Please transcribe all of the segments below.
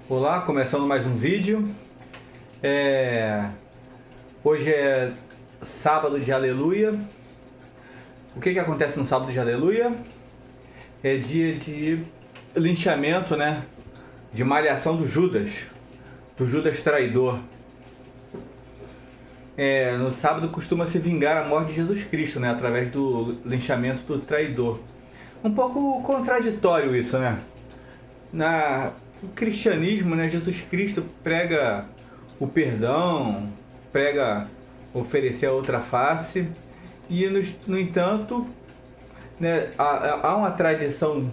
Olá, começando mais um vídeo. Hoje é sábado de Aleluia. O que acontece no sábado de Aleluia? É dia de linchamento, né? De malhação do Judas traidor. No sábado costuma se vingar a morte de Jesus Cristo, né? Através do linchamento do traidor. Um pouco contraditório isso, né? No cristianismo, né, Jesus Cristo prega o perdão, prega oferecer a outra face, e no entanto, né, há uma tradição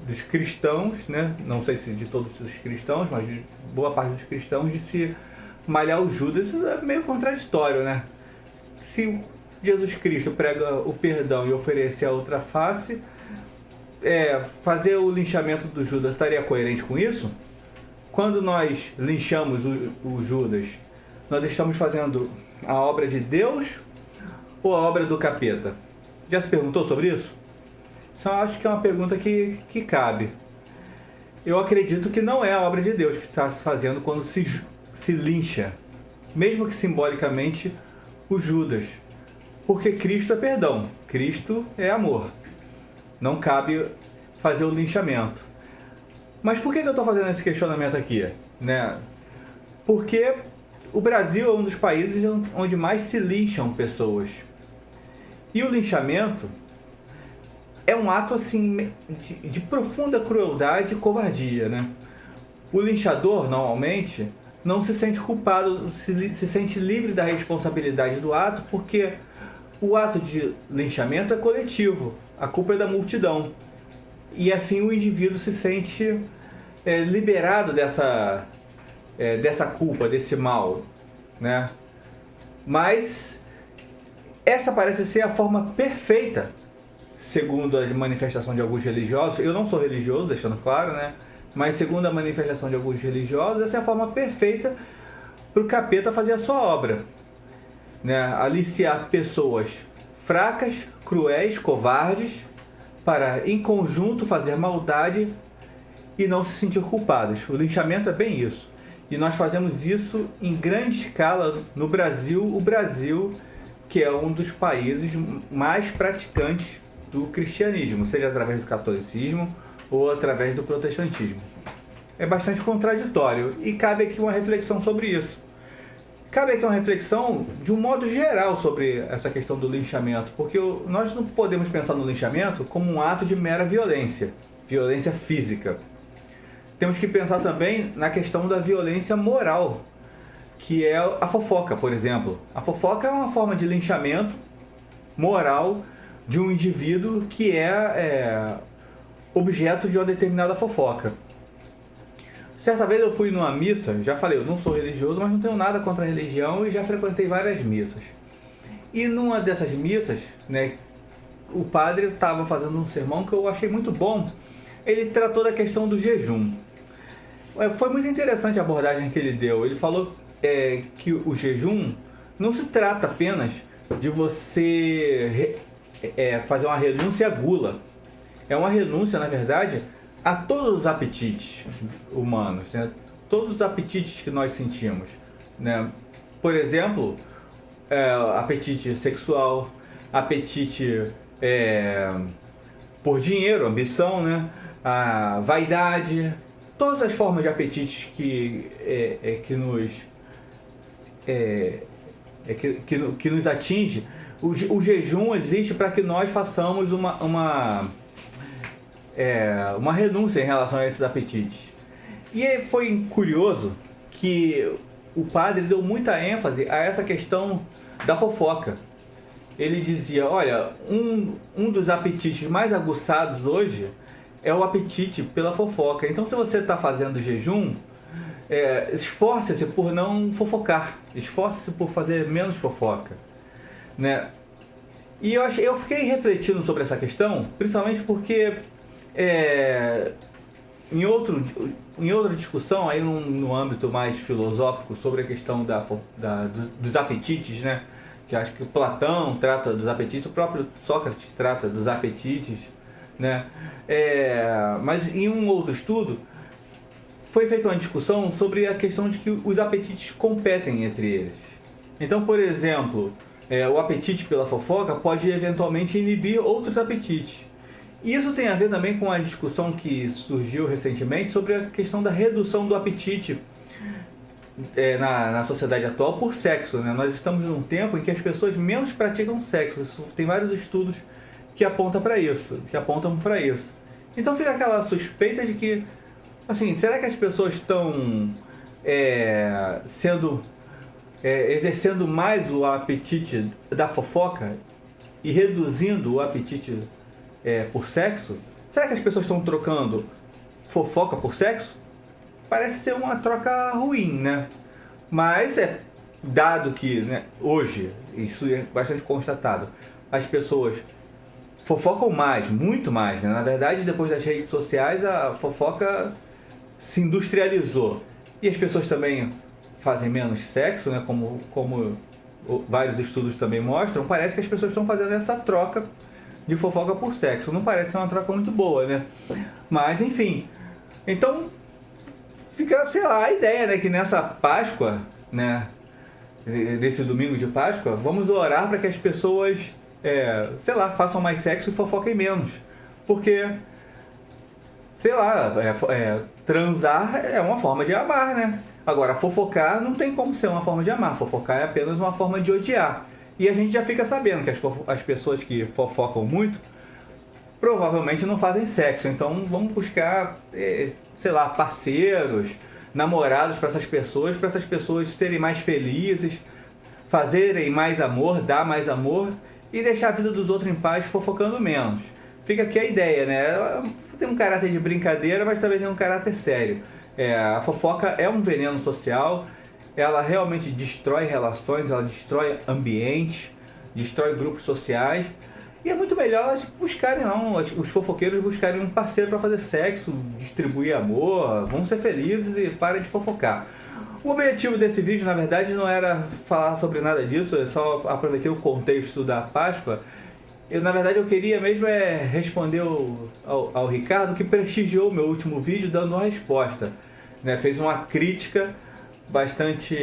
dos cristãos, né, não sei se de todos os cristãos, mas de boa parte dos cristãos, de se malhar o Judas. Isso é meio contraditório, né? Se Jesus Cristo prega o perdão e oferecer a outra face, fazer o linchamento do Judas estaria coerente com isso? Quando nós linchamos o Judas, nós estamos fazendo a obra de Deus ou a obra do capeta? Já se perguntou sobre isso? Só acho que é uma pergunta que cabe. Eu acredito que não é a obra de Deus que está se fazendo quando se lincha, mesmo que simbolicamente, o Judas. Porque Cristo é perdão, Cristo é amor. Não cabe fazer o linchamento. Mas por que eu estou fazendo esse questionamento aqui, né? Porque o Brasil é um dos países onde mais se lincham pessoas. E o linchamento é um ato assim de profunda crueldade e covardia, né? O linchador, normalmente, não se sente culpado, se sente livre da responsabilidade do ato, porque o ato de linchamento é coletivo, a culpa é da multidão. E assim o indivíduo se sente liberado dessa culpa, desse mal, né? Mas essa parece ser a forma perfeita, segundo a manifestação de alguns religiosos. Eu não sou religioso, deixando claro, né? Mas segundo a manifestação de alguns religiosos, essa é a forma perfeita para o capeta fazer a sua obra, né? Aliciar pessoas fracas, cruéis, covardes, para em conjunto fazer maldade e não se sentir culpados. O linchamento é bem isso. E nós fazemos isso em grande escala no Brasil. O Brasil, que é um dos países mais praticantes do cristianismo, seja através do catolicismo ou através do protestantismo. É bastante contraditório e cabe aqui uma reflexão sobre isso. Cabe aqui uma reflexão de um modo geral sobre essa questão do linchamento, porque nós não podemos pensar no linchamento como um ato de mera violência física. Temos que pensar também na questão da violência moral, que é a fofoca, por exemplo. A fofoca é uma forma de linchamento moral de um indivíduo que é objeto de uma determinada fofoca. Certa vez eu fui numa missa, já falei, eu não sou religioso, mas não tenho nada contra a religião e já frequentei várias missas. E numa dessas missas, né, o padre estava fazendo um sermão que eu achei muito bom. Ele tratou da questão do jejum. Foi muito interessante a abordagem que ele deu. Ele falou que o jejum não se trata apenas de você fazer uma renúncia à gula. É uma renúncia, na verdade, a todos os apetites humanos, né? Todos os apetites que nós sentimos, né? Por exemplo, apetite sexual, apetite por dinheiro, ambição, né? A vaidade, todas as formas de apetites que nos atinge. O jejum existe para que nós façamos uma renúncia em relação a esses apetites. E foi curioso que o padre deu muita ênfase a essa questão da fofoca. Ele dizia, olha, um dos apetites mais aguçados hoje é o apetite pela fofoca. Então, se você está fazendo jejum, esforce-se por não fofocar, esforce-se por fazer menos fofoca, né? E eu fiquei refletindo sobre essa questão, principalmente porque em outra discussão, aí no âmbito mais filosófico, sobre a questão dos apetites, né? Que acho que Platão trata dos apetites, o próprio Sócrates trata dos apetites, né? Mas em um outro estudo, foi feita uma discussão sobre a questão de que os apetites competem entre eles. Então, por exemplo, o apetite pela fofoca pode eventualmente inibir outros apetites. E isso tem a ver também com a discussão que surgiu recentemente sobre a questão da redução do apetite na sociedade atual por sexo, né? Nós estamos num tempo em que as pessoas menos praticam sexo. Tem vários estudos que apontam para isso, Então fica aquela suspeita de que, assim, será que as pessoas estão exercendo mais o apetite da fofoca e reduzindo o apetite por sexo? Será que as pessoas estão trocando fofoca por sexo? Parece ser uma troca ruim, né? Mas dado que, né, hoje, isso é bastante constatado, as pessoas fofocam mais, muito mais, né? Na verdade, depois das redes sociais, a fofoca se industrializou. E as pessoas também fazem menos sexo, né? Como vários estudos também mostram, parece que as pessoas estão fazendo essa troca de fofoca por sexo. Não parece ser uma troca muito boa, né? Mas, enfim. Então, fica, sei lá, a ideia, né, que nessa Páscoa, né, desse domingo de Páscoa, vamos orar para que as pessoas, sei lá, façam mais sexo e fofoquem menos. Porque, sei lá, transar é uma forma de amar, né? Agora, fofocar não tem como ser uma forma de amar. Fofocar é apenas uma forma de odiar. E a gente já fica sabendo que as pessoas que fofocam muito provavelmente não fazem sexo. Então vamos buscar, sei lá, parceiros, namorados para essas pessoas serem mais felizes, fazerem mais amor, dar mais amor e deixar a vida dos outros em paz, fofocando menos. Fica aqui a ideia, né? Tem um caráter de brincadeira, mas também tem um caráter sério. A fofoca é um veneno social, ela realmente destrói relações, ela destrói ambientes, destrói grupos sociais. E é muito melhor elas buscarem, os fofoqueiros buscarem um parceiro para fazer sexo, distribuir amor, vão ser felizes e parem de fofocar. O objetivo desse vídeo, na verdade, não era falar sobre nada disso, eu só aproveitei o contexto da Páscoa. Na verdade, eu queria mesmo responder ao Ricardo, que prestigiou o meu último vídeo dando uma resposta, né? Fez uma crítica bastante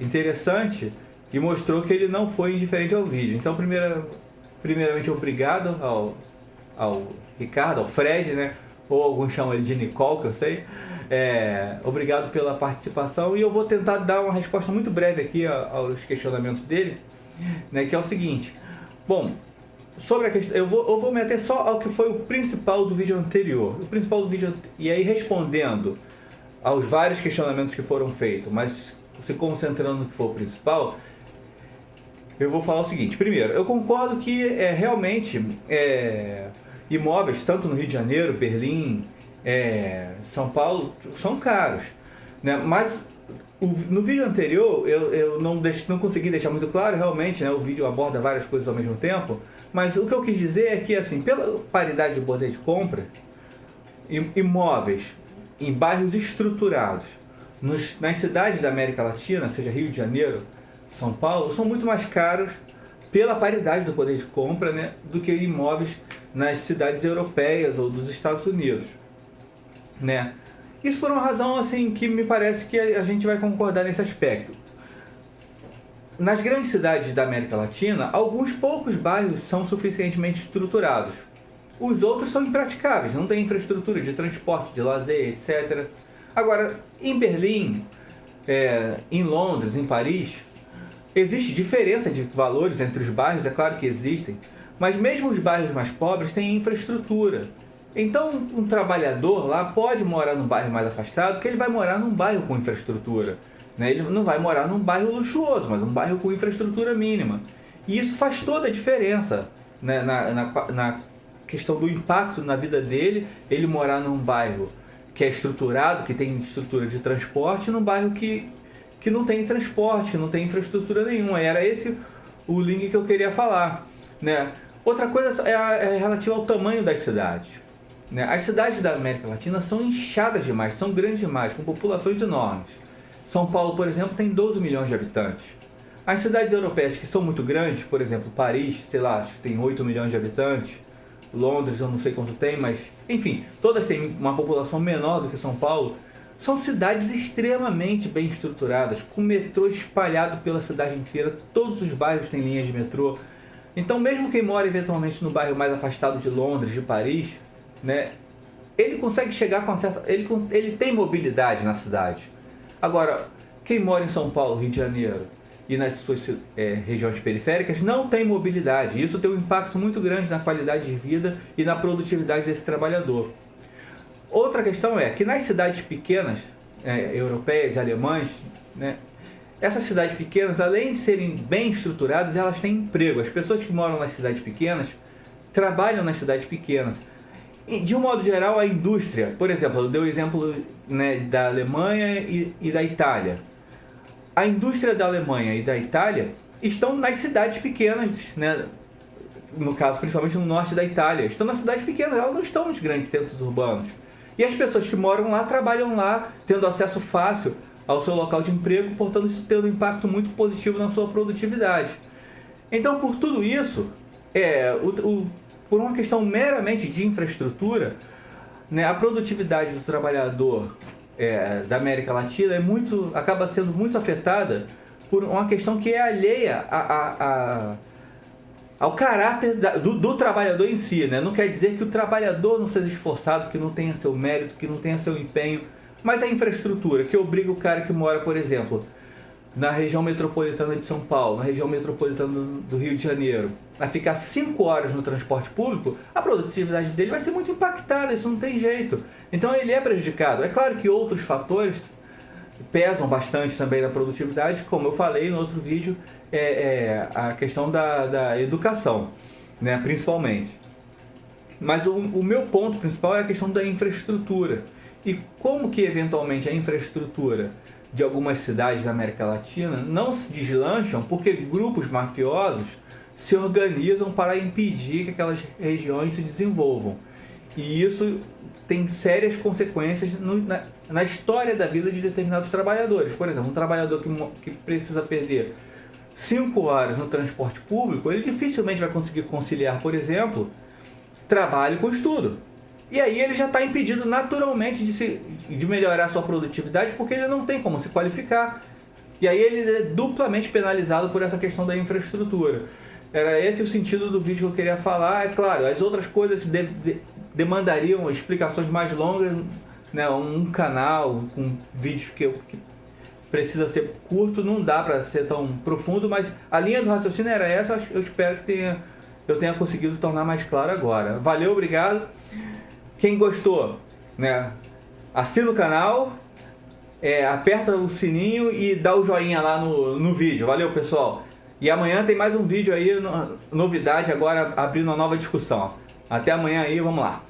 interessante e mostrou que ele não foi indiferente ao vídeo. Então, primeiramente, obrigado ao Ricardo, ao Fred, né? Ou alguns chamam ele de Nicole, que eu sei. Obrigado pela participação e eu vou tentar dar uma resposta muito breve aqui aos questionamentos dele, né? Que é o seguinte. Bom, sobre a questão, eu vou me ater só ao que foi o principal do vídeo anterior. E aí respondendo aos vários questionamentos que foram feitos, mas se concentrando no que for o principal, eu vou falar o seguinte. Primeiro, eu concordo que realmente imóveis, tanto no Rio de Janeiro, Berlim, São Paulo, são caros, né? Mas no vídeo anterior eu não consegui deixar muito claro, realmente, né? O vídeo aborda várias coisas ao mesmo tempo, mas o que eu quis dizer é que, assim, pela paridade de poder de compra, imóveis em bairros estruturados nas cidades da América Latina, seja Rio de Janeiro, São Paulo, são muito mais caros pela paridade do poder de compra, né, do que imóveis nas cidades europeias ou dos Estados Unidos, né? Isso por uma razão, assim, que me parece que a gente vai concordar nesse aspecto. Nas grandes cidades da América Latina, alguns poucos bairros são suficientemente estruturados. Os outros são impraticáveis, não tem infraestrutura de transporte, de lazer, etc. Agora, em Berlim, em Londres, em Paris, existe diferença de valores entre os bairros, é claro que existem, mas mesmo os bairros mais pobres têm infraestrutura. Então, um trabalhador lá pode morar num bairro mais afastado, que ele vai morar num bairro com infraestrutura, né? Ele não vai morar num bairro luxuoso, mas um bairro com infraestrutura mínima. E isso faz toda a diferença, né, na questão do impacto na vida dele, ele morar num bairro que é estruturado, que tem estrutura de transporte, num bairro que não tem transporte, que não tem infraestrutura nenhuma. Era esse o link que eu queria falar, né? Outra coisa é relativa ao tamanho das cidades, né? As cidades da América Latina são inchadas demais, são grandes demais, com populações enormes. São Paulo, por exemplo, tem 12 milhões de habitantes. As cidades europeias que são muito grandes, por exemplo, Paris, sei lá, acho que tem 8 milhões de habitantes. Londres, eu não sei quanto tem, mas enfim, todas têm uma população menor do que São Paulo. São cidades extremamente bem estruturadas, com metrô espalhado pela cidade inteira, todos os bairros têm linhas de metrô. Então mesmo quem mora eventualmente no bairro mais afastado de Londres, de Paris, né, ele consegue chegar com certa... Ele tem mobilidade na cidade. Agora, quem mora em São Paulo, Rio de Janeiro e nas suas regiões periféricas não tem mobilidade. Isso tem um impacto muito grande na qualidade de vida e na produtividade desse trabalhador. Outra questão é que nas cidades pequenas, europeias, alemãs, né, essas cidades pequenas, além de serem bem estruturadas, elas têm emprego. As pessoas que moram nas cidades pequenas trabalham nas cidades pequenas. E, de um modo geral, a indústria, por exemplo, eu dei o exemplo, né, da Alemanha e da Itália. A indústria da Alemanha e da Itália estão nas cidades pequenas, né, no caso, principalmente no norte da Itália. Estão nas cidades pequenas, elas não estão nos grandes centros urbanos. E as pessoas que moram lá trabalham lá, tendo acesso fácil ao seu local de emprego, portanto isso tem um impacto muito positivo na sua produtividade. Então, por tudo isso, por uma questão meramente de infraestrutura, né, a produtividade do trabalhador da América Latina acaba sendo muito afetada por uma questão que é alheia ao caráter do trabalhador em si, né? Não quer dizer que o trabalhador não seja esforçado, que não tenha seu mérito, que não tenha seu empenho, mas a infraestrutura que obriga o cara que mora, por exemplo, na região metropolitana de São Paulo, na região metropolitana do Rio de Janeiro, a ficar 5 horas no transporte público, a produtividade dele vai ser muito impactada, isso não tem jeito. Então ele é prejudicado. É claro que outros fatores pesam bastante também na produtividade, como eu falei no outro vídeo, a questão da educação, né, principalmente. Mas o meu ponto principal é a questão da infraestrutura. E como que eventualmente a infraestrutura de algumas cidades da América Latina não se deslancham porque grupos mafiosos se organizam para impedir que aquelas regiões se desenvolvam. E isso tem sérias consequências na história da vida de determinados trabalhadores. Por exemplo, um trabalhador que precisa perder 5 horas no transporte público, ele dificilmente vai conseguir conciliar, por exemplo, trabalho com estudo. E aí ele já está impedido naturalmente de melhorar sua produtividade porque ele não tem como se qualificar. E aí ele é duplamente penalizado por essa questão da infraestrutura. Era esse o sentido do vídeo que eu queria falar. É claro, as outras coisas demandariam explicações mais longas, né? Um canal com vídeos que precisa ser curto, não dá para ser tão profundo, mas a linha do raciocínio era essa. Eu espero que eu tenha conseguido tornar mais claro agora. Valeu, obrigado. Quem gostou, né, assina o canal, aperta o sininho e dá o joinha lá no vídeo. Valeu, pessoal. E amanhã tem mais um vídeo aí, novidade agora, abrindo uma nova discussão. Até amanhã aí, vamos lá.